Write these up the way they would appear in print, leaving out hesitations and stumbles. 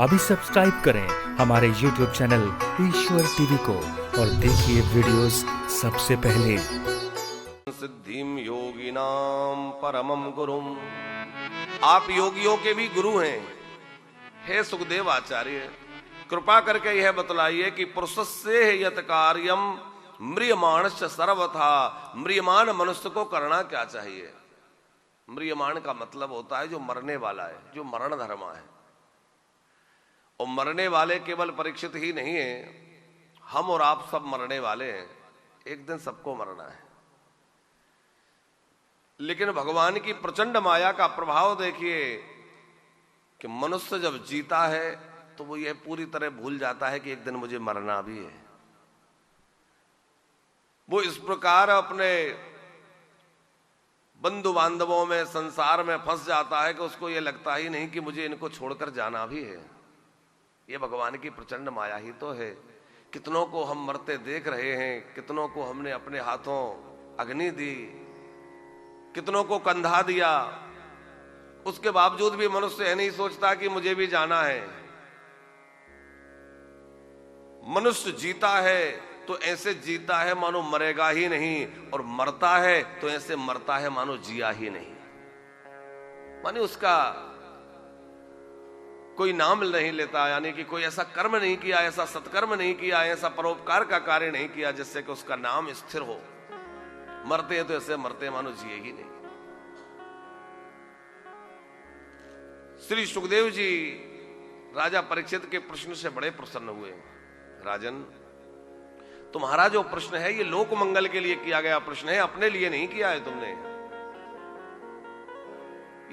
अभी सब्सक्राइब करें हमारे YouTube चैनल ईश्वर टीवी को और देखिए वीडियोस सबसे पहले। सिद्धिम योगिनाम परमम गुरुम, आप योगियों के भी गुरु हैं। हे सुखदेव आचार्य, कृपा करके यह बतलाइए कि पुरुषस्य यत कार्यम म्रियमाणस्य सर्वथा, म्रियमान मनुष्य को करना क्या चाहिए। म्रियमान का मतलब होता है जो मरने वाला है, जो मरण धर्मा है। और मरने वाले केवल परीक्षित ही नहीं है, हम और आप सब मरने वाले हैं। एक दिन सबको मरना है। लेकिन भगवान की प्रचंड माया का प्रभाव देखिए कि मनुष्य जब जीता है तो वो ये पूरी तरह भूल जाता है कि एक दिन मुझे मरना भी है। वो इस प्रकार अपने बंधु बांधवों में, संसार में फंस जाता है कि उसको ये लगता ही नहीं कि मुझे इनको छोड़कर जाना भी है। ये भगवान की प्रचंड माया ही तो है। कितनों को हम मरते देख रहे हैं, कितनों को हमने अपने हाथों अग्नि दी, कितनों को कंधा दिया। उसके बावजूद भी मनुष्य यह नहीं सोचता कि मुझे भी जाना है। मनुष्य जीता है तो ऐसे जीता है मानो मरेगा ही नहीं, और मरता है तो ऐसे मरता है मानो जिया ही नहीं। माने उसका कोई नाम नहीं लेता, यानी कि कोई ऐसा कर्म नहीं किया, ऐसा सत्कर्म नहीं किया, ऐसा परोपकार का कार्य नहीं किया जिससे कि उसका नाम स्थिर हो। मरते हैं तो ऐसे मरते मानो जिए ही नहीं। श्री सुखदेव जी राजा परीक्षित के प्रश्न से बड़े प्रसन्न हुए। राजन, तुम्हारा जो प्रश्न है ये लोक मंगल के लिए किया गया प्रश्न है, अपने लिए नहीं किया है तुमने।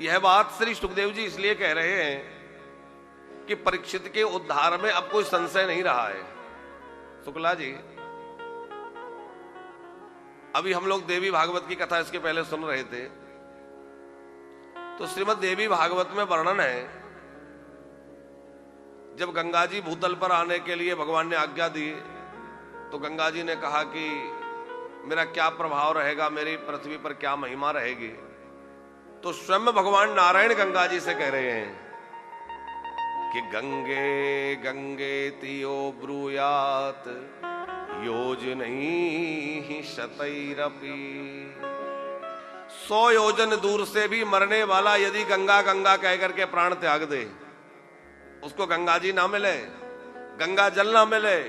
यह बात श्री सुखदेव जी इसलिए कह रहे हैं कि परीक्षित के उद्धार में अब कोई संशय नहीं रहा है। शुक्ला जी, अभी हम लोग देवी भागवत की कथा इसके पहले सुन रहे थे, तो श्रीमद् देवी भागवत में वर्णन है जब गंगा जी भूतल पर आने के लिए भगवान ने आज्ञा दी तो गंगा जी ने कहा कि मेरा क्या प्रभाव रहेगा, मेरी पृथ्वी पर क्या महिमा रहेगी। तो स्वयं भगवान नारायण गंगा जी से कह रहे हैं कि गंगे गंगे तियो ब्रूयात योजनैहि शतैरपि। 100 योजन दूर से भी मरने वाला यदि गंगा गंगा कह करके प्राण त्याग दे, उसको गंगा जी ना मिले, गंगा जल ना मिले,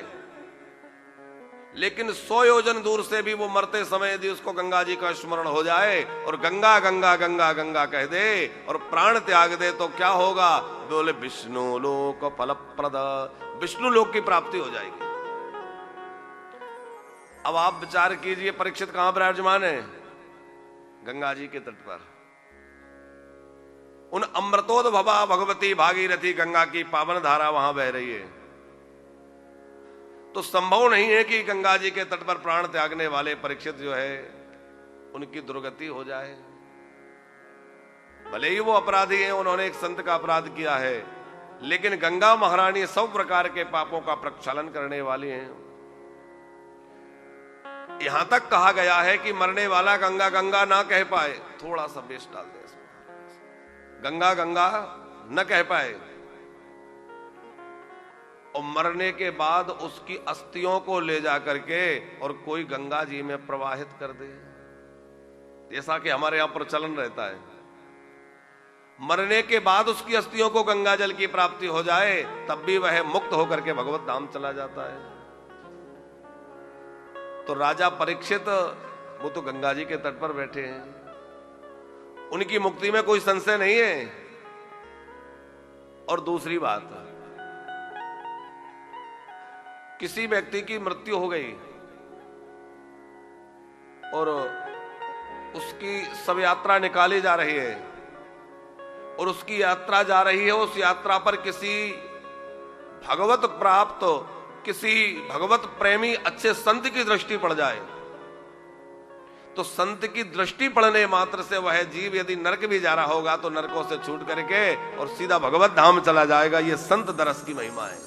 लेकिन 100 योजन दूर से भी वो मरते समय यदि उसको गंगा जी का स्मरण हो जाए और गंगा गंगा गंगा गंगा कह दे और प्राण त्याग दे तो क्या होगा? बोले विष्णु लोक फलप्रद, विष्णु लोक की प्राप्ति हो जाएगी। अब आप विचार कीजिए, परीक्षित कहां विराजमान है? गंगा जी के तट पर। उन अमृतोद्भवा भगवती भागीरथी गंगा की पावन धारा वहां बह रही है। तो संभव नहीं है कि गंगा जी के तट पर प्राण त्यागने वाले परीक्षित जो है उनकी दुर्गति हो जाए। भले ही वो अपराधी हैं, उन्होंने एक संत का अपराध किया है, लेकिन गंगा महारानी सब प्रकार के पापों का प्रक्षालन करने वाली हैं। यहां तक कहा गया है कि मरने वाला गंगा गंगा ना कह पाए, थोड़ा सा बेस डाल दे इसमें, गंगा गंगा न कह पाए, और मरने के बाद उसकी अस्थियों को ले जा करके और कोई गंगा जी में प्रवाहित कर दे, जैसा कि हमारे यहां प्रचलन रहता है। मरने के बाद उसकी अस्थियों को गंगा जल की प्राप्ति हो जाए तब भी वह मुक्त होकर के भगवत धाम चला जाता है। तो राजा परीक्षित वो तो गंगा जी के तट पर बैठे हैं, उनकी मुक्ति में कोई संशय नहीं है। और दूसरी बात, किसी व्यक्ति की मृत्यु हो गई और उसकी शव यात्रा निकाली जा रही है और उसकी यात्रा जा रही है, उस यात्रा पर किसी भगवत प्राप्त, किसी भगवत प्रेमी अच्छे संत की दृष्टि पड़ जाए तो संत की दृष्टि पड़ने मात्र से वह जीव यदि नरक भी जा रहा होगा तो नरकों से छूट करके और सीधा भगवत धाम चला जाएगा। यह संत दरस की महिमा है।